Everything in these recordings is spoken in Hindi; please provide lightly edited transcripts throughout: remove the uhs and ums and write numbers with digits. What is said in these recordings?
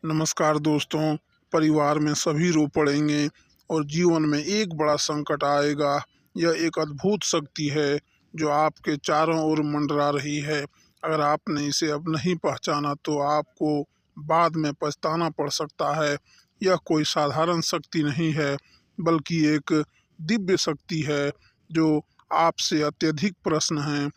नमस्कार दोस्तों। परिवार में सभी रो पड़ेंगे और जीवन में एक बड़ा संकट आएगा। यह एक अद्भुत शक्ति है जो आपके चारों ओर मंडरा रही है। अगर आपने इसे अब नहीं पहचाना तो आपको बाद में पछताना पड़ सकता है। यह कोई साधारण शक्ति नहीं है, बल्कि एक दिव्य शक्ति है जो आपसे अत्यधिक प्रसन्न है।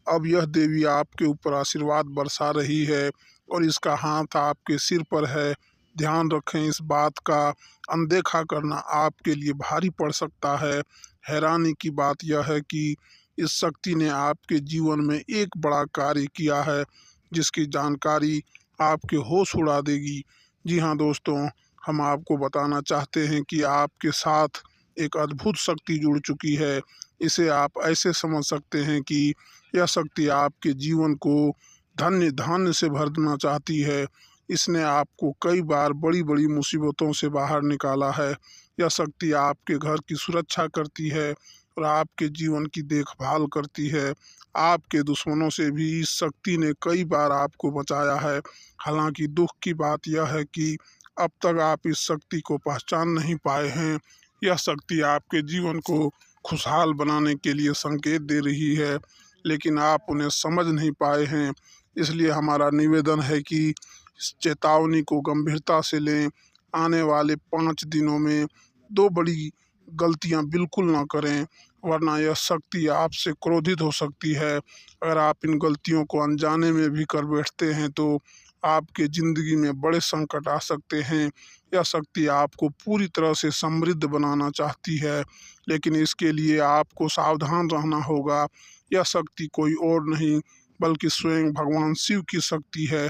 अब यह देवी आपके ऊपर आशीर्वाद बरसा रही है और इसका हाथ आपके सिर पर है। ध्यान रखें, इस बात का अनदेखा करना आपके लिए भारी पड़ सकता है। हैरानी की बात यह है कि इस शक्ति ने आपके जीवन में एक बड़ा कार्य किया है जिसकी जानकारी आपके होश उड़ा देगी। जी हाँ दोस्तों, हम आपको बताना चाहते हैं कि आपके साथ एक अद्भुत शक्ति जुड़ चुकी है। इसे आप ऐसे समझ सकते हैं कि यह शक्ति आपके जीवन को धन्य धान्य से भर देना चाहती है। इसने आपको कई बार बड़ी बड़ी मुसीबतों से बाहर निकाला है। यह शक्ति आपके घर की सुरक्षा करती है और आपके जीवन की देखभाल करती है। आपके दुश्मनों से भी इस शक्ति ने कई बार आपको बचाया है। हालांकि दुख की बात यह है कि अब तक आप इस शक्ति को पहचान नहीं पाए हैं। यह शक्ति आपके जीवन को खुशहाल बनाने के लिए संकेत दे रही है, लेकिन आप उन्हें समझ नहीं पाए हैं। इसलिए हमारा निवेदन है कि इस चेतावनी को गंभीरता से लें। आने वाले 5 दिनों में 2 बड़ी गलतियां बिल्कुल ना करें, वरना यह शक्ति आपसे क्रोधित हो सकती है। अगर आप इन गलतियों को अनजाने में भी कर बैठते हैं तो आपके ज़िंदगी में बड़े संकट आ सकते हैं। यह शक्ति आपको पूरी तरह से समृद्ध बनाना चाहती है, लेकिन इसके लिए आपको सावधान रहना होगा। यह शक्ति कोई और नहीं बल्कि स्वयं भगवान शिव की शक्ति है।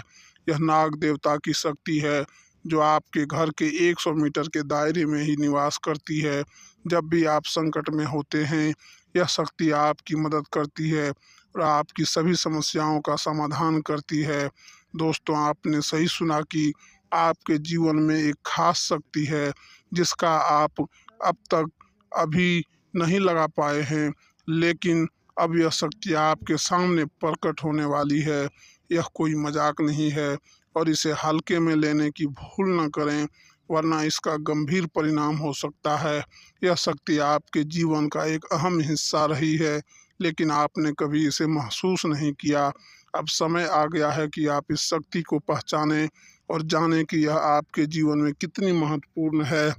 यह नाग देवता की शक्ति है जो आपके घर के 100 मीटर के दायरे में ही निवास करती है। जब भी आप संकट में होते हैं, यह शक्ति आपकी मदद करती है और आपकी सभी समस्याओं का समाधान करती है। दोस्तों, आपने सही सुना कि आपके जीवन में एक खास शक्ति है जिसका आप अब तक अभी नहीं लगा पाए हैं, लेकिन अब यह शक्ति आपके सामने प्रकट होने वाली है। यह कोई मजाक नहीं है और इसे हल्के में लेने की भूल न करें, वरना इसका गंभीर परिणाम हो सकता है। यह शक्ति आपके जीवन का एक अहम हिस्सा रही है, लेकिन आपने कभी इसे महसूस नहीं किया। अब समय आ गया है कि आप इस शक्ति को पहचानें और जानें कि यह आपके जीवन में कितनी महत्वपूर्ण है।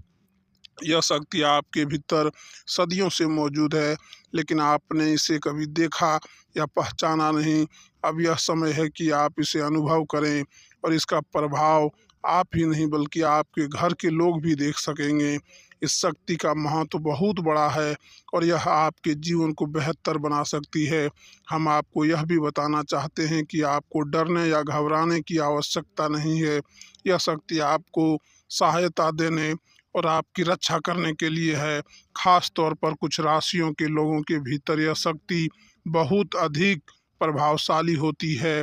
यह शक्ति आपके भीतर सदियों से मौजूद है, लेकिन आपने इसे कभी देखा या पहचाना नहीं। अब यह समय है कि आप इसे अनुभव करें और इसका प्रभाव आप ही नहीं बल्कि आपके घर के लोग भी देख सकेंगे। इस शक्ति का महत्व बहुत बड़ा है और यह आपके जीवन को बेहतर बना सकती है। हम आपको यह भी बताना चाहते हैं कि आपको डरने या घबराने की आवश्यकता नहीं है। यह शक्ति आपको सहायता देने और आपकी रक्षा करने के लिए है। खास तौर पर कुछ राशियों के लोगों के भीतर यह शक्ति बहुत अधिक प्रभावशाली होती है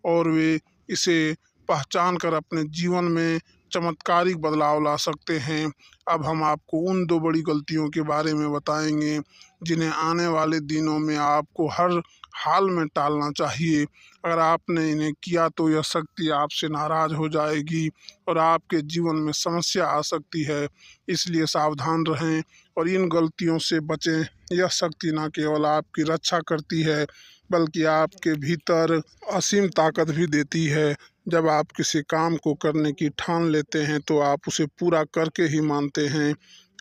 और वे इसे पहचान कर अपने जीवन में चमत्कारिक बदलाव ला सकते हैं। अब हम आपको उन 2 बड़ी गलतियों के बारे में बताएंगे जिन्हें आने वाले दिनों में आपको हर हाल में टालना चाहिए। अगर आपने इन्हें किया तो यह शक्ति आपसे नाराज हो जाएगी और आपके जीवन में समस्या आ सकती है। इसलिए सावधान रहें और इन गलतियों से बचें। यह शक्ति न केवल आपकी रक्षा करती है, बल्कि आपके भीतर असीम ताकत भी देती है। जब आप किसी काम को करने की ठान लेते हैं तो आप उसे पूरा करके ही मानते हैं।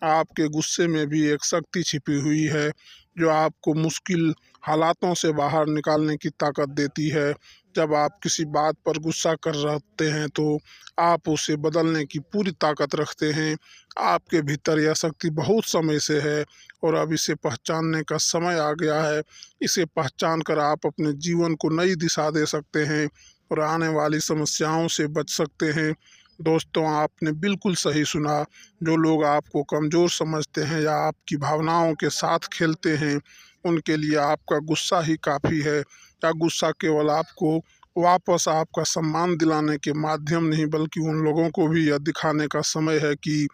आपके गुस्से में भी एक शक्ति छिपी हुई है जो आपको मुश्किल हालातों से बाहर निकालने की ताकत देती है। जब आप किसी बात पर गुस्सा कर रहते हैं तो आप उसे बदलने की पूरी ताकत रखते हैं। आपके भीतर यह शक्ति बहुत समय से है और अब इसे पहचानने का समय आ गया है। इसे पहचान कर आप अपने जीवन को नई दिशा दे सकते हैं और आने वाली समस्याओं से बच सकते हैं। दोस्तों, आपने बिल्कुल सही सुना। जो लोग आपको कमज़ोर समझते हैं या आपकी भावनाओं के साथ खेलते हैं, उनके लिए आपका गुस्सा ही काफ़ी है। या गुस्सा केवल आपको वापस आपका सम्मान दिलाने के माध्यम नहीं, बल्कि उन लोगों को भी यह दिखाने का समय है कि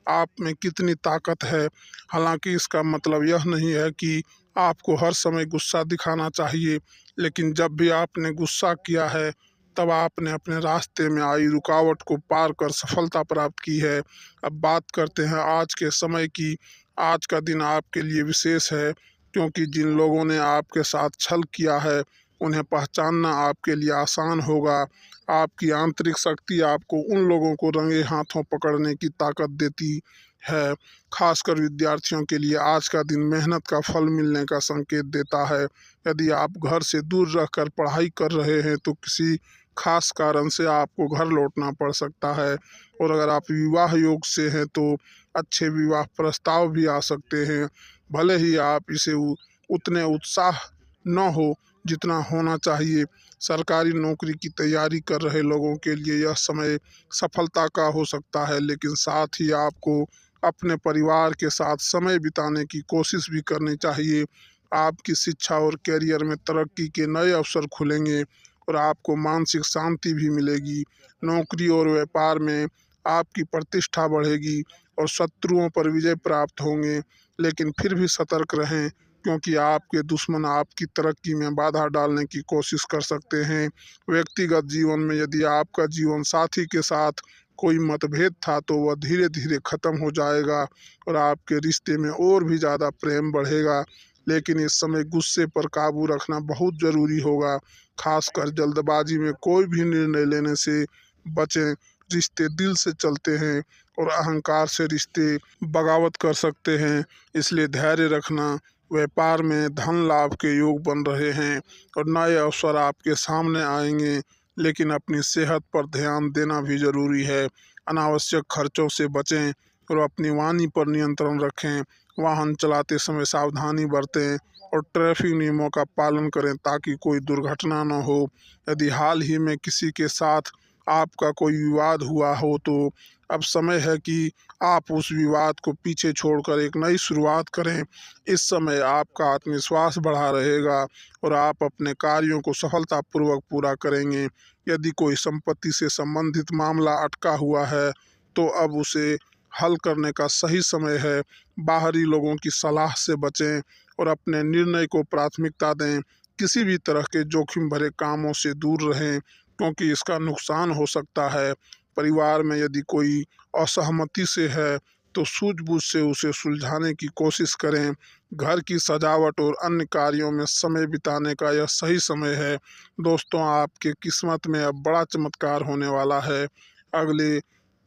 आप में कितनी ताकत है। हालांकि इसका मतलब यह नहीं है कि आपको हर समय गुस्सा दिखाना चाहिए, लेकिन जब भी आपने गुस्सा किया है तब आपने अपने रास्ते में आई रुकावट को पार कर सफलता प्राप्त की है। अब बात करते हैं आज के समय की। आज का दिन आपके लिए विशेष है, क्योंकि जिन लोगों ने आपके साथ छल किया है उन्हें पहचानना आपके लिए आसान होगा। आपकी आंतरिक शक्ति आपको उन लोगों को रंगे हाथों पकड़ने की ताकत देती है। खासकर विद्यार्थियों के लिए आज का दिन मेहनत का फल मिलने का संकेत देता है। यदि आप घर से दूर रहकर पढ़ाई कर रहे हैं तो किसी खास कारण से आपको घर लौटना पड़ सकता है। और अगर आप विवाह योग से हैं तो अच्छे विवाह प्रस्ताव भी आ सकते हैं। भले ही आप इसे उतने उत्साह न हो जितना होना चाहिए। सरकारी नौकरी की तैयारी कर रहे लोगों के लिए यह समय सफलता का हो सकता है, लेकिन साथ ही आपको अपने परिवार के साथ समय बिताने की कोशिश भी करनी चाहिए। आपकी शिक्षा और करियर में तरक्की के नए अवसर खुलेंगे और आपको मानसिक शांति भी मिलेगी। नौकरी और व्यापार में आपकी प्रतिष्ठा बढ़ेगी और शत्रुओं पर विजय प्राप्त होंगे, लेकिन फिर भी सतर्क रहें, क्योंकि आपके दुश्मन आपकी तरक्की में बाधा डालने की कोशिश कर सकते हैं। व्यक्तिगत जीवन में यदि आपका जीवन साथी के साथ कोई मतभेद था तो वह धीरे धीरे खत्म हो जाएगा और आपके रिश्ते में और भी ज़्यादा प्रेम बढ़ेगा। लेकिन इस समय गुस्से पर काबू रखना बहुत ज़रूरी होगा। खासकर जल्दबाजी में कोई भी निर्णय लेने से बचें। रिश्ते दिल से चलते हैं और अहंकार से रिश्ते बगावत कर सकते हैं, इसलिए धैर्य रखना। व्यापार में धन लाभ के योग बन रहे हैं और नए अवसर आपके सामने आएंगे, लेकिन अपनी सेहत पर ध्यान देना भी जरूरी है। अनावश्यक खर्चों से बचें और अपनी वाणी पर नियंत्रण रखें। वाहन चलाते समय सावधानी बरतें और ट्रैफिक नियमों का पालन करें ताकि कोई दुर्घटना न हो। यदि हाल ही में किसी के साथ आपका कोई विवाद हुआ हो तो अब समय है कि आप उस विवाद को पीछे छोड़कर एक नई शुरुआत करें। इस समय आपका आत्मविश्वास बढ़ा रहेगा और आप अपने कार्यों को सफलतापूर्वक पूरा करेंगे। यदि कोई संपत्ति से संबंधित मामला अटका हुआ है तो अब उसे हल करने का सही समय है। बाहरी लोगों की सलाह से बचें और अपने निर्णय को प्राथमिकता दें। किसी भी तरह के जोखिम भरे कामों से दूर रहें, क्योंकि इसका नुकसान हो सकता है। परिवार में यदि कोई असहमति से है तो सूझबूझ से उसे सुलझाने की कोशिश करें। घर की सजावट और अन्य कार्यों में समय बिताने का यह सही समय है। दोस्तों, आपके किस्मत में अब बड़ा चमत्कार होने वाला है। अगले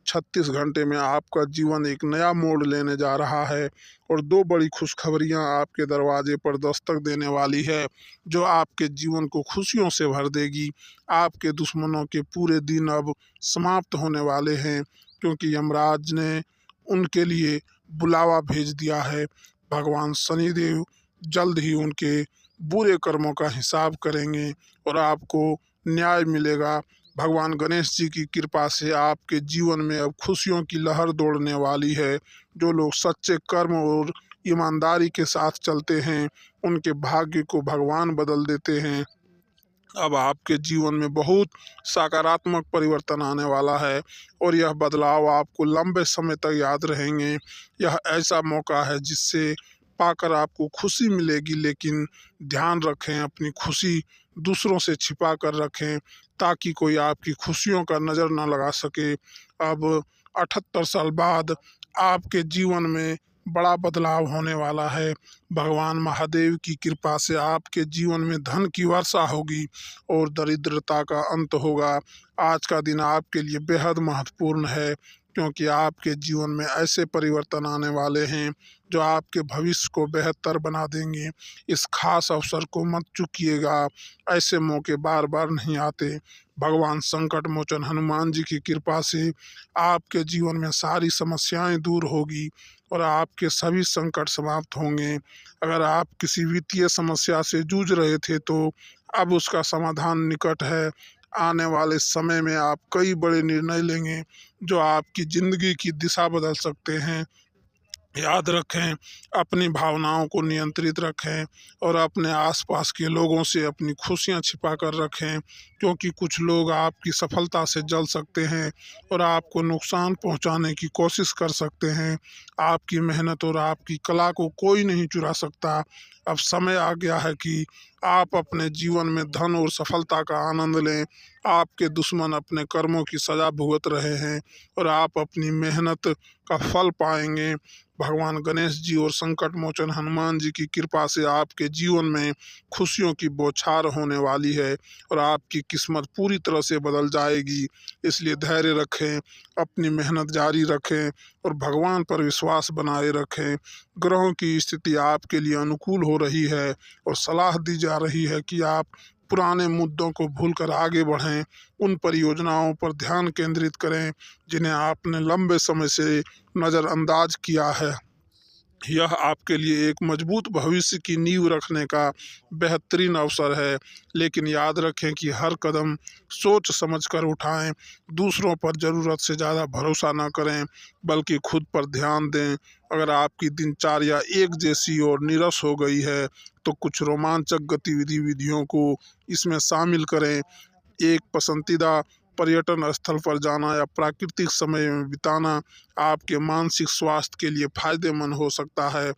36 घंटे में आपका जीवन एक नया मोड़ लेने जा रहा है और दो बड़ी खुशखबरियां आपके दरवाजे पर दस्तक देने वाली है, जो आपके जीवन को खुशियों से भर देगी। आपके दुश्मनों के पूरे दिन अब समाप्त होने वाले हैं, क्योंकि यमराज ने उनके लिए बुलावा भेज दिया है। भगवान शनिदेव जल्द ही उनके बुरे कर्मों का हिसाब करेंगे और आपको न्याय मिलेगा। भगवान गणेश जी की कृपा से आपके जीवन में अब खुशियों की लहर दौड़ने वाली है। जो लोग सच्चे कर्म और ईमानदारी के साथ चलते हैं उनके भाग्य को भगवान बदल देते हैं। अब आपके जीवन में बहुत सकारात्मक परिवर्तन आने वाला है और यह बदलाव आपको लंबे समय तक याद रहेंगे। यह ऐसा मौका है जिससे पाकर आपको खुशी मिलेगी, लेकिन ध्यान रखें अपनी खुशी दूसरों से छिपा कर रखें ताकि कोई आपकी खुशियों का नज़र न लगा सके। अब 78 साल बाद आपके जीवन में बड़ा बदलाव होने वाला है। भगवान महादेव की कृपा से आपके जीवन में धन की वर्षा होगी और दरिद्रता का अंत होगा। आज का दिन आपके लिए बेहद महत्वपूर्ण है, क्योंकि आपके जीवन में ऐसे परिवर्तन आने वाले हैं जो आपके भविष्य को बेहतर बना देंगे। इस खास अवसर को मत चूकिएगा, ऐसे मौके बार बार नहीं आते। भगवान संकट मोचन हनुमान जी की कृपा से आपके जीवन में सारी समस्याएं दूर होगी और आपके सभी संकट समाप्त होंगे। अगर आप किसी वित्तीय समस्या से जूझ रहे थे तो अब उसका समाधान निकट है। आने वाले समय में आप कई बड़े निर्णय लेंगे जो आपकी ज़िंदगी की दिशा बदल सकते हैं। याद रखें, अपनी भावनाओं को नियंत्रित रखें और अपने आसपास के लोगों से अपनी खुशियां छिपा कर रखें, क्योंकि कुछ लोग आपकी सफलता से जल सकते हैं और आपको नुकसान पहुंचाने की कोशिश कर सकते हैं। आपकी मेहनत और आपकी कला को कोई नहीं चुरा सकता। अब समय आ गया है कि आप अपने जीवन में धन और सफलता का आनंद लें। आपके दुश्मन अपने कर्मों की सजा भुगत रहे हैं और आप अपनी मेहनत का फल पाएंगे। भगवान गणेश जी और संकट मोचन हनुमान जी की कृपा से आपके जीवन में खुशियों की बौछार होने वाली है और आपकी किस्मत पूरी तरह से बदल जाएगी। इसलिए धैर्य रखें, अपनी मेहनत जारी रखें और भगवान पर विश्वास बनाए रखें। ग्रहों की स्थिति आपके लिए अनुकूल हो रही है और सलाह दी जा रही है कि आप पुराने मुद्दों को भूलकर आगे बढ़ें। उन परियोजनाओं पर ध्यान केंद्रित करें जिन्हें आपने लंबे समय से नज़रअंदाज किया है। यह आपके लिए एक मजबूत भविष्य की नींव रखने का बेहतरीन अवसर है। लेकिन याद रखें कि हर कदम सोच समझकर उठाएं। दूसरों पर ज़रूरत से ज़्यादा भरोसा न करें, बल्कि खुद पर ध्यान दें। अगर आपकी दिनचर्या एक जैसी और नीरस हो गई है तो कुछ रोमांचक विधियों को इसमें शामिल करें। एक पसंदीदा पर्यटन स्थल पर जाना या प्राकृतिक समय में बिताना आपके मानसिक स्वास्थ्य के लिए फायदेमंद हो सकता है।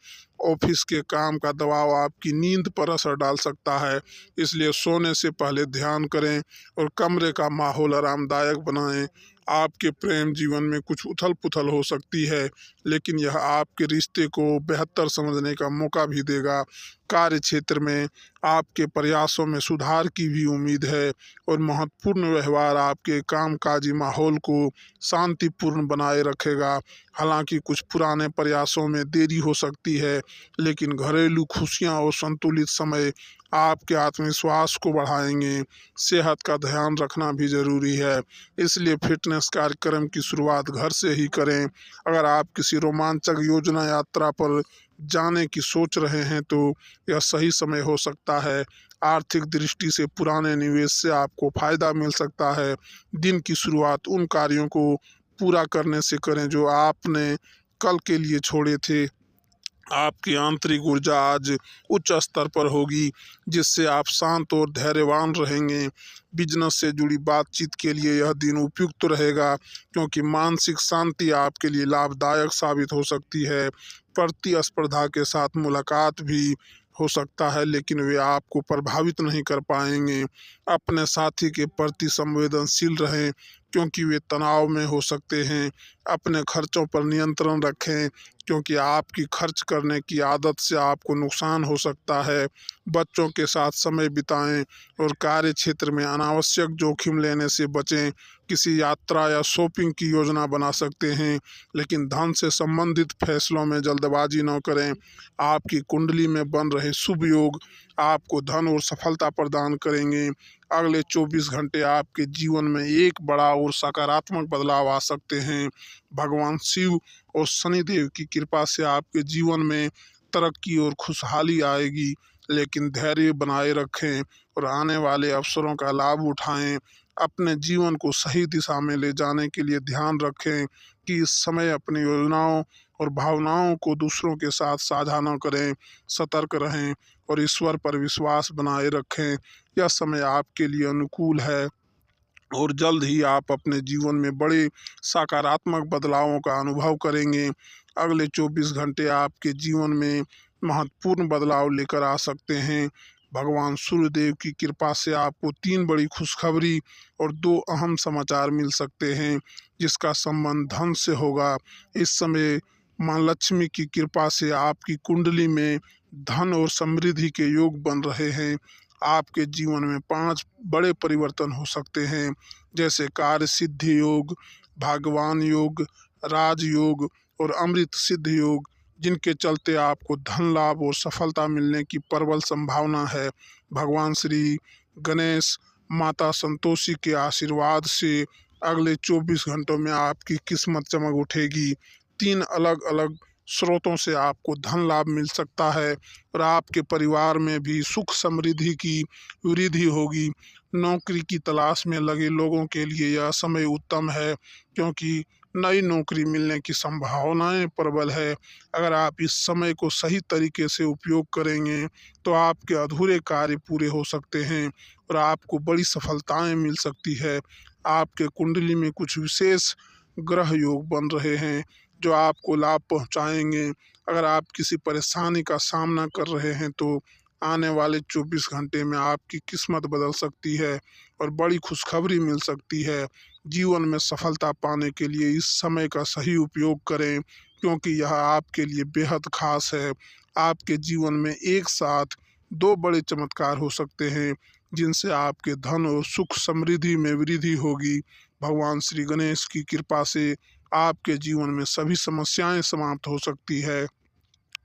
ऑफिस के काम का दबाव आपकी नींद पर असर डाल सकता है, इसलिए सोने से पहले ध्यान करें और कमरे का माहौल आरामदायक बनाएं। आपके प्रेम जीवन में कुछ उथल पुथल हो सकती है, लेकिन यह आपके रिश्ते को बेहतर समझने का मौका भी देगा। कार्य क्षेत्र में आपके प्रयासों में सुधार की भी उम्मीद है और महत्वपूर्ण व्यवहार आपके कामकाजी माहौल को शांतिपूर्ण बनाए रखेगा। हालांकि कुछ पुराने प्रयासों में देरी हो सकती है, लेकिन घरेलू खुशियां और संतुलित समय आपके आत्मविश्वास को बढ़ाएंगे। सेहत का ध्यान रखना भी ज़रूरी है, इसलिए फिटनेस कार्यक्रम की शुरुआत घर से ही करें। अगर आप किसी रोमांचक योजना यात्रा पर जाने की सोच रहे हैं तो यह सही समय हो सकता है। आर्थिक दृष्टि से पुराने निवेश से आपको फायदा मिल सकता है। दिन की शुरुआत उन कार्यों को पूरा करने से करें जो आपने कल के लिए छोड़े थे। आपकी आंतरिक ऊर्जा आज उच्च स्तर पर होगी, जिससे आप शांत और धैर्यवान रहेंगे। बिजनेस से जुड़ी बातचीत के लिए यह दिन उपयुक्त रहेगा, क्योंकि मानसिक शांति आपके लिए लाभदायक साबित हो सकती है। प्रतिस्पर्धा के साथ मुलाकात भी हो सकता है, लेकिन वे आपको प्रभावित नहीं कर पाएंगे। अपने साथी के प्रति संवेदनशील रहें, क्योंकि वे तनाव में हो सकते हैं। अपने खर्चों पर नियंत्रण रखें, क्योंकि आपकी खर्च करने की आदत से आपको नुकसान हो सकता है। बच्चों के साथ समय बिताएं और कार्य क्षेत्र में अनावश्यक जोखिम लेने से बचें। किसी यात्रा या शॉपिंग की योजना बना सकते हैं, लेकिन धन से संबंधित फैसलों में जल्दबाजी न करें। आपकी कुंडली में बन रहे शुभ योग आपको धन और सफलता प्रदान करेंगे। अगले 24 घंटे आपके जीवन में एक बड़ा और सकारात्मक बदलाव आ सकते हैं। भगवान शिव और शनिदेव की कृपा से आपके जीवन में तरक्की और खुशहाली आएगी। लेकिन धैर्य बनाए रखें और आने वाले अवसरों का लाभ उठाएं। अपने जीवन को सही दिशा में ले जाने के लिए ध्यान रखें कि इस समय अपनी योजनाओं और भावनाओं को दूसरों के साथ साझा न करें। सतर्क रहें और ईश्वर पर विश्वास बनाए रखें। यह समय आपके लिए अनुकूल है और जल्द ही आप अपने जीवन में बड़े सकारात्मक बदलावों का अनुभव करेंगे। अगले 24 घंटे आपके जीवन में महत्वपूर्ण बदलाव लेकर आ सकते हैं। भगवान सूर्यदेव की कृपा से आपको 3 बड़ी खुशखबरी और 2 अहम समाचार मिल सकते हैं, जिसका संबंध धन से होगा। इस समय माँ लक्ष्मी की कृपा से आपकी कुंडली में धन और समृद्धि के योग बन रहे हैं। आपके जीवन में 5 बड़े परिवर्तन हो सकते हैं, जैसे कार्य सिद्धि योग, भाग्यवान योग, राजयोग और अमृत सिद्ध योग, जिनके चलते आपको धन लाभ और सफलता मिलने की प्रबल संभावना है। भगवान श्री गणेश, माता संतोषी के आशीर्वाद से अगले 24 घंटों में आपकी किस्मत चमक उठेगी। 3 अलग अलग स्रोतों से आपको धन लाभ मिल सकता है और आपके परिवार में भी सुख समृद्धि की वृद्धि होगी। नौकरी की तलाश में लगे लोगों के लिए यह समय उत्तम है, क्योंकि नई नौकरी मिलने की संभावनाएं प्रबल है। अगर आप इस समय को सही तरीके से उपयोग करेंगे तो आपके अधूरे कार्य पूरे हो सकते हैं और आपको बड़ी सफलताएं मिल सकती है। आपके कुंडली में कुछ विशेष ग्रह योग बन रहे हैं जो आपको लाभ पहुंचाएंगे। अगर आप किसी परेशानी का सामना कर रहे हैं तो आने वाले 24 घंटे में आपकी किस्मत बदल सकती है और बड़ी खुशखबरी मिल सकती है। जीवन में सफलता पाने के लिए इस समय का सही उपयोग करें, क्योंकि यह आपके लिए बेहद खास है। आपके जीवन में एक साथ दो बड़े चमत्कार हो सकते हैं, जिनसे आपके धन और सुख समृद्धि में वृद्धि होगी। भगवान श्री गणेश की कृपा से आपके जीवन में सभी समस्याएं समाप्त हो सकती है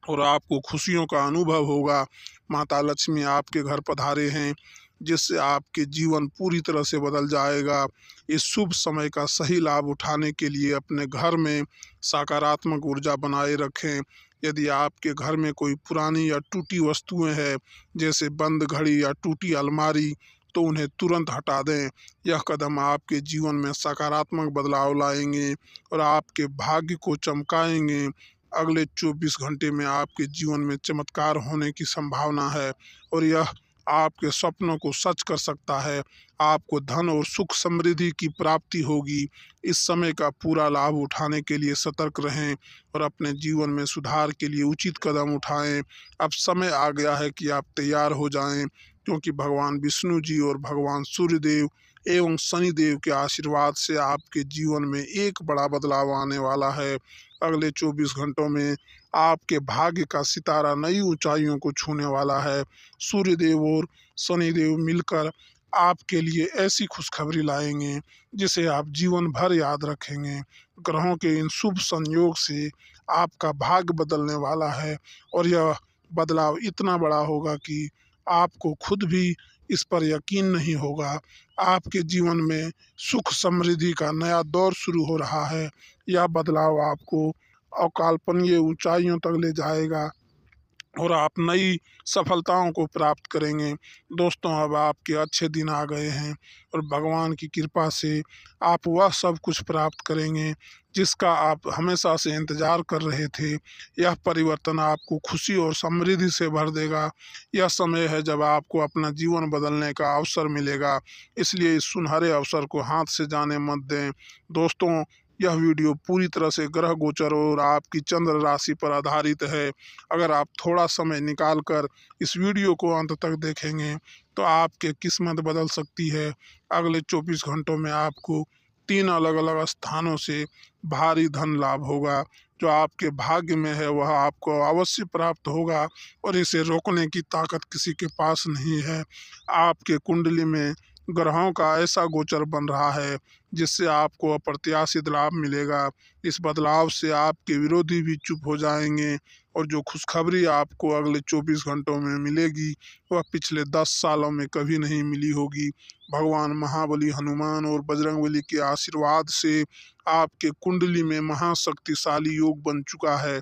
और आपको खुशियों का अनुभव होगा। माता लक्ष्मी आपके घर पधारे हैं, जिससे आपके जीवन पूरी तरह से बदल जाएगा। इस शुभ समय का सही लाभ उठाने के लिए अपने घर में सकारात्मक ऊर्जा बनाए रखें। यदि आपके घर में कोई पुरानी या टूटी वस्तुएं हैं, जैसे बंद घड़ी या टूटी अलमारी, तो उन्हें तुरंत हटा दें। यह कदम आपके जीवन में सकारात्मक बदलाव लाएंगे और आपके भाग्य को चमकाएंगे। अगले 24 घंटे में आपके जीवन में चमत्कार होने की संभावना है और यह आपके सपनों को सच कर सकता है। आपको धन और सुख समृद्धि की प्राप्ति होगी। इस समय का पूरा लाभ उठाने के लिए सतर्क रहें और अपने जीवन में सुधार के लिए उचित कदम उठाएं। अब समय आ गया है कि आप तैयार हो जाएं, क्योंकि भगवान विष्णु जी और भगवान सूर्यदेव एवं शनिदेव के आशीर्वाद से आपके जीवन में एक बड़ा बदलाव आने वाला है। अगले 24 घंटों में आपके भाग्य का सितारा नई ऊंचाइयों को छूने वाला है। सूर्यदेव और शनिदेव मिलकर आपके लिए ऐसी खुशखबरी लाएंगे जिसे आप जीवन भर याद रखेंगे। ग्रहों के इन शुभ संयोग से आपका भाग्य बदलने वाला है और यह बदलाव इतना बड़ा होगा कि आपको खुद भी इस पर यकीन नहीं होगा। आपके जीवन में सुख समृद्धि का नया दौर शुरू हो रहा है। यह बदलाव आपको अकल्पनीय ऊंचाइयों तक ले जाएगा और आप नई सफलताओं को प्राप्त करेंगे। दोस्तों, अब आपके अच्छे दिन आ गए हैं और भगवान की कृपा से आप वह सब कुछ प्राप्त करेंगे जिसका आप हमेशा से इंतजार कर रहे थे। यह परिवर्तन आपको खुशी और समृद्धि से भर देगा। यह समय है जब आपको अपना जीवन बदलने का अवसर मिलेगा, इसलिए इस सुनहरे अवसर को हाथ से जाने मत दें। दोस्तों, यह वीडियो पूरी तरह से ग्रह गोचर और आपकी चंद्र राशि पर आधारित है। अगर आप थोड़ा समय निकाल कर इस वीडियो को अंत तक देखेंगे तो आपकी किस्मत बदल सकती है। अगले 24 घंटों में आपको 3 अलग अलग स्थानों से भारी धन लाभ होगा। जो आपके भाग्य में है वह आपको अवश्य प्राप्त होगा और इसे रोकने की ताकत किसी के पास नहीं है। आपके कुंडली में ग्रहों का ऐसा गोचर बन रहा है जिससे आपको अप्रत्याशित लाभ मिलेगा। इस बदलाव से आपके विरोधी भी चुप हो जाएंगे और जो खुशखबरी आपको अगले 24 घंटों में मिलेगी वह पिछले 10 सालों में कभी नहीं मिली होगी। भगवान महाबली, हनुमान और बजरंगबली के आशीर्वाद से आपके कुंडली में महाशक्तिशाली योग बन चुका है,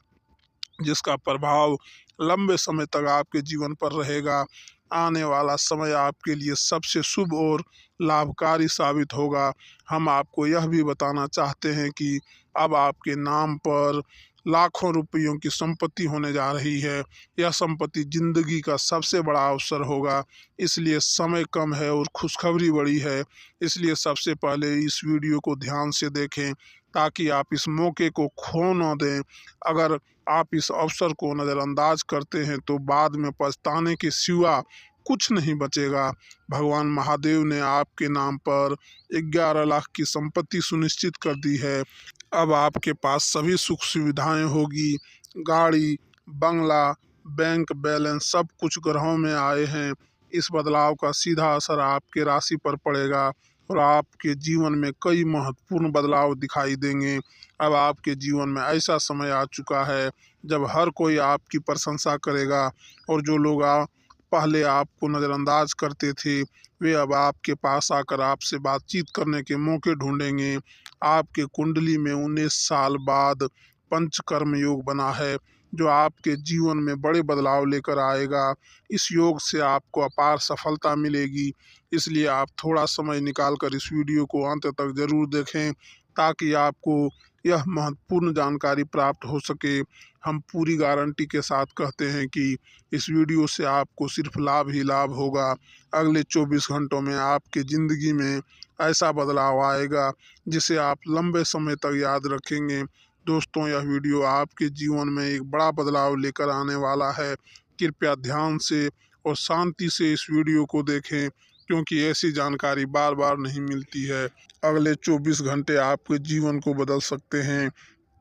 जिसका प्रभाव लंबे समय तक आपके जीवन पर रहेगा। आने वाला समय आपके लिए सबसे शुभ और लाभकारी साबित होगा। हम आपको यह भी बताना चाहते हैं कि अब आपके नाम पर लाखों रुपयों की संपत्ति होने जा रही है। यह संपत्ति जिंदगी का सबसे बड़ा अवसर होगा, इसलिए समय कम है और खुशखबरी बड़ी है। इसलिए सबसे पहले इस वीडियो को ध्यान से देखें ताकि आप इस मौके को खो न दें। अगर आप इस अवसर को नज़रअंदाज करते हैं तो बाद में पछताने के सिवा कुछ नहीं बचेगा। भगवान महादेव ने आपके नाम पर 11 लाख की संपत्ति सुनिश्चित कर दी है। अब आपके पास सभी सुख सुविधाएं होगी। गाड़ी, बंगला, बैंक बैलेंस सब कुछ ग्रहों में आए हैं। इस बदलाव का सीधा असर आपके राशि पर पड़ेगा और आपके जीवन में कई महत्वपूर्ण बदलाव दिखाई देंगे। अब आपके जीवन में ऐसा समय आ चुका है जब हर कोई आपकी प्रशंसा करेगा और जो लोग पहले आपको नज़रअंदाज करते थे वे अब आपके पास आकर आपसे बातचीत करने के मौके ढूंढेंगे। आपके कुंडली में 19 साल बाद पंचकर्म योग बना है, जो आपके जीवन में बड़े बदलाव लेकर आएगा। इस योग से आपको अपार सफलता मिलेगी, इसलिए आप थोड़ा समय निकाल कर इस वीडियो को अंत तक ज़रूर देखें ताकि आपको यह महत्वपूर्ण जानकारी प्राप्त हो सके। हम पूरी गारंटी के साथ कहते हैं कि इस वीडियो से आपको सिर्फ लाभ ही लाभ होगा। अगले 24 घंटों में आपकी ज़िंदगी में ऐसा बदलाव आएगा जिसे आप लंबे समय तक याद रखेंगे। दोस्तों, यह वीडियो आपके जीवन में एक बड़ा बदलाव लेकर आने वाला है। कृपया ध्यान से और शांति से इस वीडियो को देखें, क्योंकि ऐसी जानकारी बार बार नहीं मिलती है। अगले 24 घंटे आपके जीवन को बदल सकते हैं,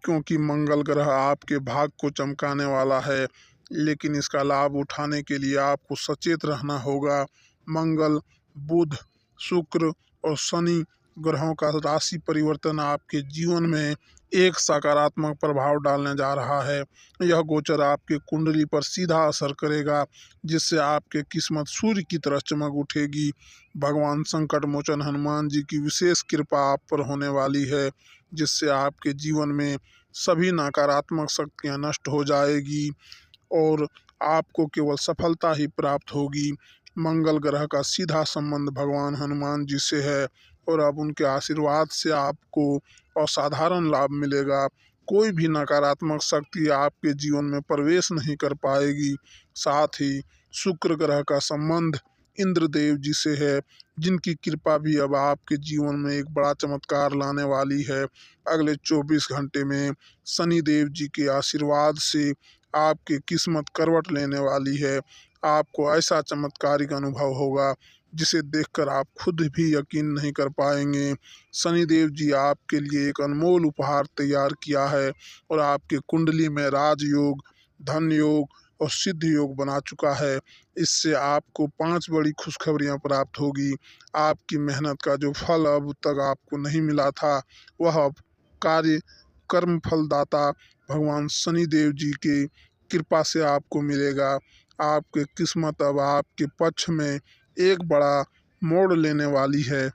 क्योंकि मंगल ग्रह आपके भाग को चमकाने वाला है। लेकिन इसका लाभ उठाने के लिए आपको सचेत रहना होगा। मंगल, बुध, शुक्र और शनि ग्रहों का राशि परिवर्तन आपके जीवन में एक सकारात्मक प्रभाव डालने जा रहा है। यह गोचर आपके कुंडली पर सीधा असर करेगा, जिससे आपके किस्मत सूर्य की तरह चमक उठेगी। भगवान संकट मोचन हनुमान जी की विशेष कृपा आप पर होने वाली है, जिससे आपके जीवन में सभी नकारात्मक शक्तियां नष्ट हो जाएगी और आपको केवल सफलता ही प्राप्त होगी। मंगल ग्रह का सीधा संबंध भगवान हनुमान जी से है और अब उनके आशीर्वाद से आपको असाधारण लाभ मिलेगा। कोई भी नकारात्मक शक्ति आपके जीवन में प्रवेश नहीं कर पाएगी। साथ ही शुक्र ग्रह का संबंध इंद्रदेव जी से है, जिनकी कृपा भी अब आपके जीवन में एक बड़ा चमत्कार लाने वाली है। अगले 24 घंटे में शनि देव जी के आशीर्वाद से आपकी किस्मत करवट लेने वाली है। आपको ऐसा चमत्कारिक अनुभव होगा जिसे देखकर आप खुद भी यकीन नहीं कर पाएंगे। शनिदेव जी आपके लिए एक अनमोल उपहार तैयार किया है और आपके कुंडली में राजयोग, धन योग और सिद्ध योग बना चुका है। इससे आपको 5 बड़ी खुशखबरियां प्राप्त होगी। आपकी मेहनत का जो फल अब तक आपको नहीं मिला था, वह अब कार्य कर्म फलदाता भगवान शनिदेव जी के कृपा से आपको मिलेगा। आपकी किस्मत अब आपके पक्ष में एक बड़ा मोड़ लेने वाली है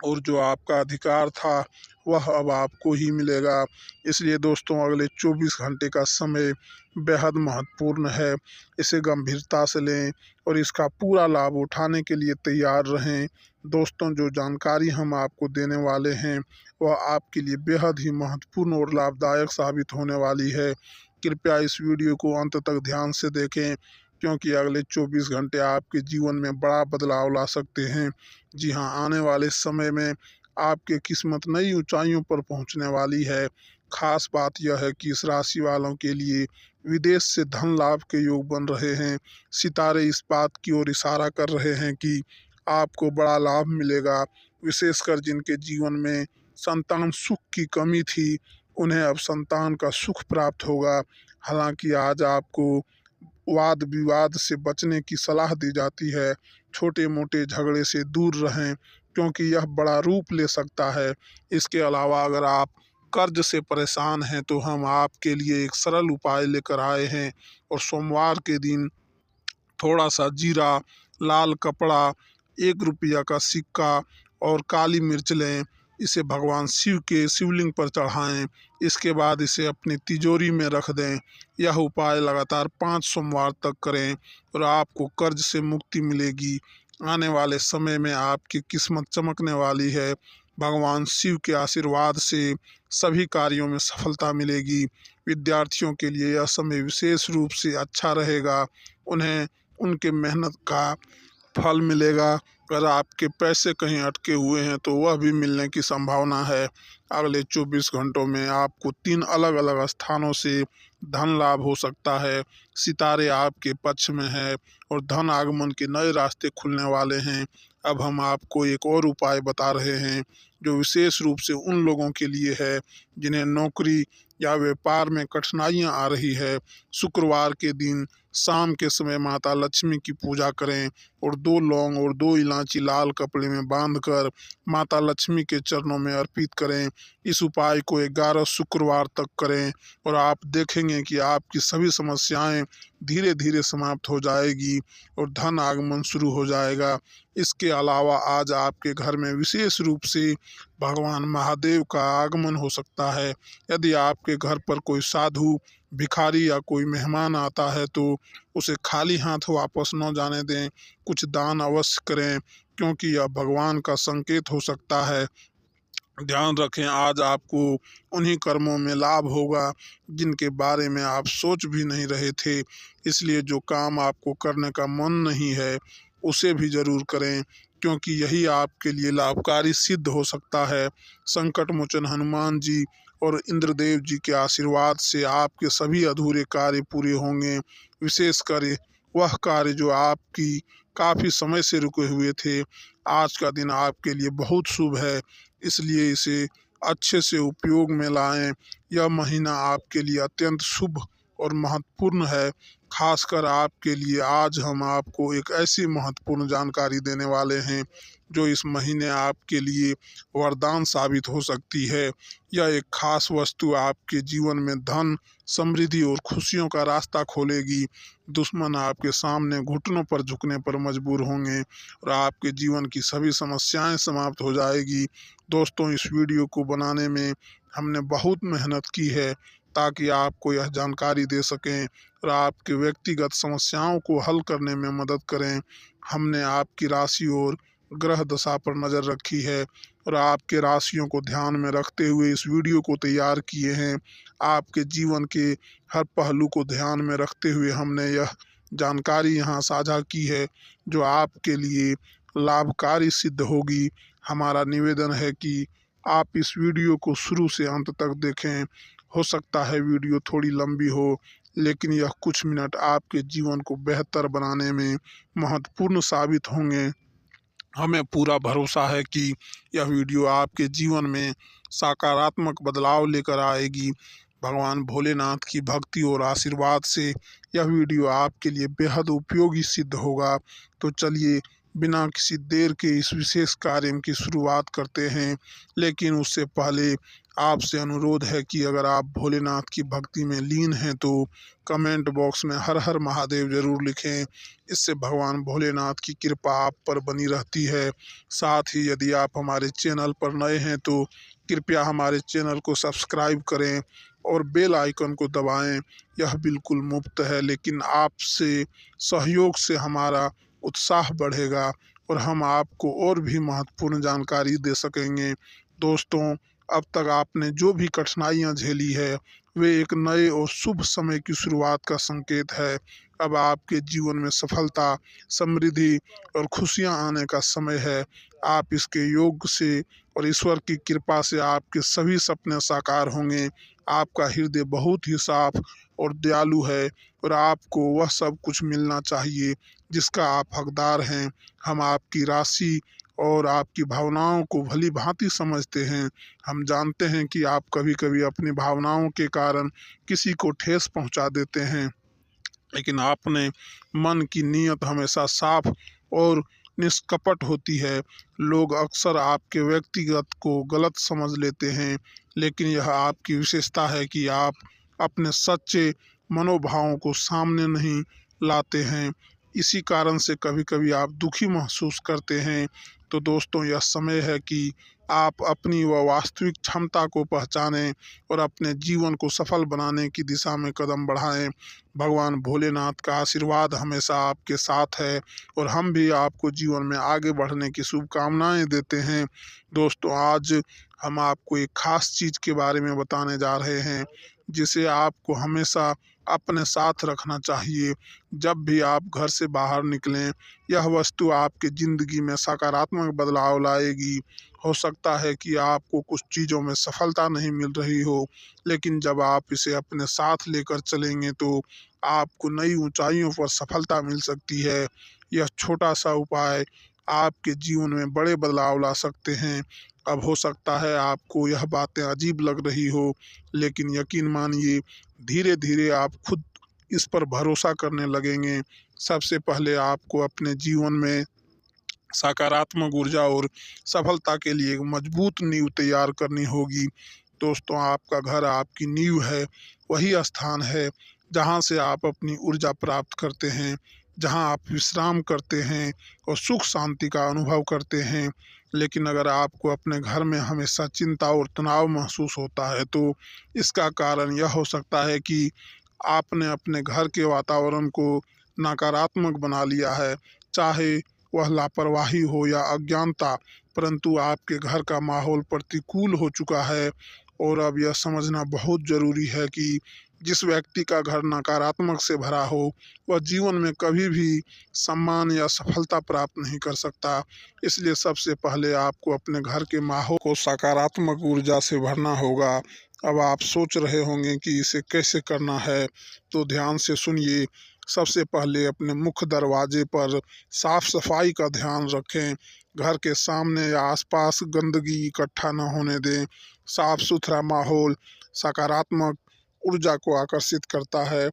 और जो आपका अधिकार था वह अब आपको ही मिलेगा। इसलिए दोस्तों, अगले 24 घंटे का समय बेहद महत्वपूर्ण है। इसे गंभीरता से लें और इसका पूरा लाभ उठाने के लिए तैयार रहें। दोस्तों, जो जानकारी हम आपको देने वाले हैं वह आपके लिए बेहद ही महत्वपूर्ण और लाभदायक साबित होने वाली है। कृपया इस वीडियो को अंत तक ध्यान से देखें, क्योंकि अगले 24 घंटे आपके जीवन में बड़ा बदलाव ला सकते हैं। जी हाँ, आने वाले समय में आपकी किस्मत नई ऊंचाइयों पर पहुंचने वाली है। खास बात यह है कि इस राशि वालों के लिए विदेश से धन लाभ के योग बन रहे हैं। सितारे इस बात की ओर इशारा कर रहे हैं कि आपको बड़ा लाभ मिलेगा। विशेषकर जिनके जीवन में संतान सुख की कमी थी, उन्हें अब संतान का सुख प्राप्त होगा। हालांकि आज आपको वाद विवाद से बचने की सलाह दी जाती है। छोटे मोटे झगड़े से दूर रहें, क्योंकि यह बड़ा रूप ले सकता है। इसके अलावा अगर आप कर्ज से परेशान हैं तो हम आपके लिए एक सरल उपाय लेकर आए हैं। और सोमवार के दिन थोड़ा सा जीरा, लाल कपड़ा, 1 रुपया का सिक्का और काली मिर्च लें। इसे भगवान शिव के शिवलिंग पर चढ़ाएं। इसके बाद इसे अपनी तिजोरी में रख दें। यह उपाय लगातार 5 सोमवार तक करें और आपको कर्ज से मुक्ति मिलेगी। आने वाले समय में आपकी किस्मत चमकने वाली है। भगवान शिव के आशीर्वाद से सभी कार्यों में सफलता मिलेगी। विद्यार्थियों के लिए यह समय विशेष रूप से अच्छा रहेगा। उन्हें उनके मेहनत का फल मिलेगा। अगर आपके पैसे कहीं अटके हुए हैं तो वह भी मिलने की संभावना है। अगले 24 घंटों में आपको 3 अलग अलग स्थानों से धन लाभ हो सकता है। सितारे आपके पक्ष में है और धन आगमन के नए रास्ते खुलने वाले हैं। अब हम आपको एक और उपाय बता रहे हैं, जो विशेष रूप से उन लोगों के लिए है जिन्हें नौकरी या व्यापार में कठिनाइयां आ रही है। शुक्रवार के दिन शाम के समय माता लक्ष्मी की पूजा करें और 2 लौंग और 2 इलायची लाल कपड़े में बांधकर माता लक्ष्मी के चरणों में अर्पित करें। इस उपाय को 11 शुक्रवार तक करें और आप देखेंगे कि आपकी सभी समस्याएं धीरे धीरे समाप्त हो जाएगी और धन आगमन शुरू हो जाएगा। इसके अलावा आज आपके घर में विशेष रूप से भगवान महादेव का आगमन हो सकता है। यदि आपके घर पर कोई साधु, भिखारी या कोई मेहमान आता है तो उसे खाली हाथ वापस न जाने दें। कुछ दान अवश्य करें, क्योंकि यह भगवान का संकेत हो सकता है। ध्यान रखें, आज आपको उन्हीं कर्मों में लाभ होगा जिनके बारे में आप सोच भी नहीं रहे थे। इसलिए जो काम आपको करने का मन नहीं है उसे भी जरूर करें, क्योंकि यही आपके लिए लाभकारी सिद्ध हो सकता है। संकट मोचन हनुमान जी और इंद्रदेव जी के आशीर्वाद से आपके सभी अधूरे कार्य पूरे होंगे। विशेषकर वह कार्य जो आपकी काफ़ी समय से रुके हुए थे, आज का दिन आपके लिए बहुत शुभ है, इसलिए इसे अच्छे से उपयोग में लाएं। यह महीना आपके लिए अत्यंत शुभ और महत्वपूर्ण है। खासकर आपके लिए आज हम आपको एक ऐसी महत्वपूर्ण जानकारी देने वाले हैं जो इस महीने आपके लिए वरदान साबित हो सकती है। यह एक खास वस्तु आपके जीवन में धन, समृद्धि और खुशियों का रास्ता खोलेगी। दुश्मन आपके सामने घुटनों पर झुकने पर मजबूर होंगे और आपके जीवन की सभी समस्याएं समाप्त हो जाएगी। दोस्तों, इस वीडियो को बनाने में हमने बहुत मेहनत की है ताकि आपको यह जानकारी दे सकें और आपके व्यक्तिगत समस्याओं को हल करने में मदद करें। हमने आपकी राशि और ग्रह दशा पर नज़र रखी है और आपके राशियों को ध्यान में रखते हुए इस वीडियो को तैयार किए हैं। आपके जीवन के हर पहलू को ध्यान में रखते हुए हमने यह जानकारी यहाँ साझा की है जो आपके लिए लाभकारी सिद्ध होगी। हमारा निवेदन है कि आप इस वीडियो को शुरू से अंत तक देखें। हो सकता है वीडियो थोड़ी लंबी हो, लेकिन यह कुछ मिनट आपके जीवन को बेहतर बनाने में महत्वपूर्ण साबित होंगे। हमें पूरा भरोसा है कि यह वीडियो आपके जीवन में सकारात्मक बदलाव लेकर आएगी। भगवान भोलेनाथ की भक्ति और आशीर्वाद से यह वीडियो आपके लिए बेहद उपयोगी सिद्ध होगा। तो चलिए बिना किसी देर के इस विशेष कार्य की शुरुआत करते हैं। लेकिन उससे पहले आपसे अनुरोध है कि अगर आप भोलेनाथ की भक्ति में लीन हैं तो कमेंट बॉक्स में हर हर महादेव जरूर लिखें। इससे भगवान भोलेनाथ की कृपा आप पर बनी रहती है। साथ ही यदि आप हमारे चैनल पर नए हैं तो कृपया हमारे चैनल को सब्सक्राइब करें और बेल आइकन को दबाएं। यह बिल्कुल मुफ्त है, लेकिन आपसे सहयोग से हमारा उत्साह बढ़ेगा और हम आपको और भी महत्वपूर्ण जानकारी दे सकेंगे। दोस्तों, अब तक आपने जो भी कठिनाइयां झेली है वे एक नए और शुभ समय की शुरुआत का संकेत है। अब आपके जीवन में सफलता, समृद्धि और खुशियां आने का समय है। आप इसके योग से और ईश्वर की कृपा से आपके सभी सपने साकार होंगे। आपका हृदय बहुत ही साफ और दयालु है और आपको वह सब कुछ मिलना चाहिए जिसका आप हकदार हैं। हम आपकी राशि और आपकी भावनाओं को भली भांति समझते हैं। हम जानते हैं कि आप कभी कभी अपनी भावनाओं के कारण किसी को ठेस पहुंचा देते हैं, लेकिन आपने मन की नीयत हमेशा साफ और निष्कपट होती है। लोग अक्सर आपके व्यक्तिगत को गलत समझ लेते हैं, लेकिन यह आपकी विशेषता है कि आप अपने सच्चे मनोभावों को सामने नहीं लाते हैं। इसी कारण से कभी कभी आप दुखी महसूस करते हैं। तो दोस्तों, यह समय है कि आप अपनी व वास्तविक क्षमता को पहचानें और अपने जीवन को सफल बनाने की दिशा में कदम बढ़ाएं। भगवान भोलेनाथ का आशीर्वाद हमेशा आपके साथ है और हम भी आपको जीवन में आगे बढ़ने की शुभकामनाएं देते हैं। दोस्तों, आज हम आपको एक खास चीज़ के बारे में बताने जा रहे हैं जिसे आपको हमेशा अपने साथ रखना चाहिए जब भी आप घर से बाहर निकलें। यह वस्तु आपकी ज़िंदगी में सकारात्मक बदलाव लाएगी। हो सकता है कि आपको कुछ चीज़ों में सफलता नहीं मिल रही हो, लेकिन जब आप इसे अपने साथ लेकर चलेंगे तो आपको नई ऊंचाइयों पर सफलता मिल सकती है। यह छोटा सा उपाय आपके जीवन में बड़े बदलाव ला सकते हैं। अब हो सकता है आपको यह बातें अजीब लग रही हो, लेकिन यकीन मानिए धीरे धीरे आप खुद इस पर भरोसा करने लगेंगे। सबसे पहले आपको अपने जीवन में सकारात्मक ऊर्जा और सफलता के लिए एक मजबूत नींव तैयार करनी होगी। दोस्तों, आपका घर आपकी नींव है, वही स्थान है जहाँ से आप अपनी ऊर्जा प्राप्त करते हैं, जहाँ आप विश्राम करते हैं और सुख शांति का अनुभव करते हैं। लेकिन अगर आपको अपने घर में हमेशा चिंता और तनाव महसूस होता है तो इसका कारण यह हो सकता है कि आपने अपने घर के वातावरण को नकारात्मक बना लिया है। चाहे वह लापरवाही हो या अज्ञानता, परंतु आपके घर का माहौल प्रतिकूल हो चुका है। और अब यह समझना बहुत ज़रूरी है कि जिस व्यक्ति का घर नकारात्मक से भरा हो वह जीवन में कभी भी सम्मान या सफलता प्राप्त नहीं कर सकता। इसलिए सबसे पहले आपको अपने घर के माहौल को सकारात्मक ऊर्जा से भरना होगा। अब आप सोच रहे होंगे कि इसे कैसे करना है, तो ध्यान से सुनिए। सबसे पहले अपने मुख्य दरवाजे पर साफ सफाई का ध्यान रखें। घर के सामने या आसपास गंदगी इकट्ठा न होने दें। साफ सुथरा माहौल सकारात्मक ऊर्जा को आकर्षित करता है।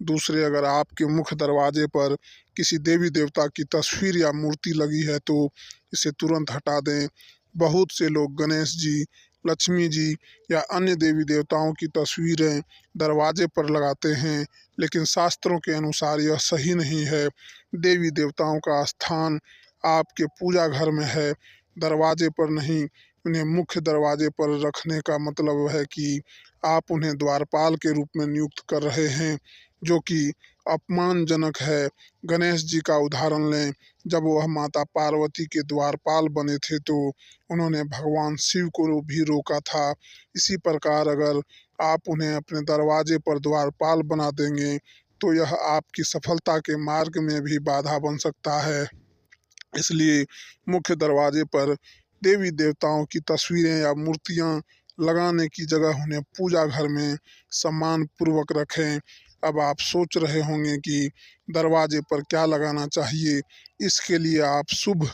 दूसरे, अगर आपके मुख्य दरवाजे पर किसी देवी देवता की तस्वीर या मूर्ति लगी है तो इसे तुरंत हटा दें। बहुत से लोग गणेश जी, लक्ष्मी जी या अन्य देवी देवताओं की तस्वीरें दरवाजे पर लगाते हैं, लेकिन शास्त्रों के अनुसार यह सही नहीं है। देवी देवताओं का स्थान आपके पूजा घर में है, दरवाजे पर नहीं। उन्हें मुख्य दरवाजे पर रखने का मतलब है कि आप उन्हें द्वारपाल के रूप में नियुक्त कर रहे हैं, जो कि अपमानजनक है। गणेश जी का उदाहरण लें, जब वह माता पार्वती के द्वारपाल बने थे तो उन्होंने भगवान शिव को भी रोका था। इसी प्रकार अगर आप उन्हें अपने दरवाजे पर द्वारपाल बना देंगे तो यह आपकी सफलता के मार्ग में भी बाधा बन सकता है। इसलिए मुख्य दरवाजे पर देवी देवताओं की तस्वीरें या मूर्तियां लगाने की जगह उन्हें पूजा घर में सम्मान पूर्वक रखें। अब आप सोच रहे होंगे कि दरवाजे पर क्या लगाना चाहिए। इसके लिए आप शुभ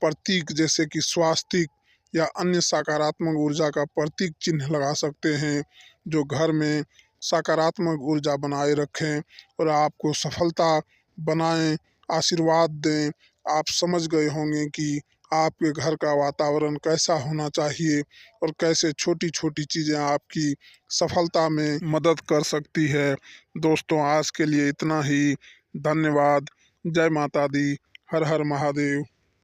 प्रतीक जैसे कि स्वास्तिक या अन्य सकारात्मक ऊर्जा का प्रतीक चिन्ह लगा सकते हैं, जो घर में सकारात्मक ऊर्जा बनाए रखें और आपको सफलता बनाएं, आशीर्वाद दें। आप समझ गए होंगे कि आपके घर का वातावरण कैसा होना चाहिए और कैसे छोटी छोटी चीज़ें आपकी सफलता में मदद कर सकती है। दोस्तों, आज के लिए इतना ही। धन्यवाद। जय माता दी। हर हर महादेव।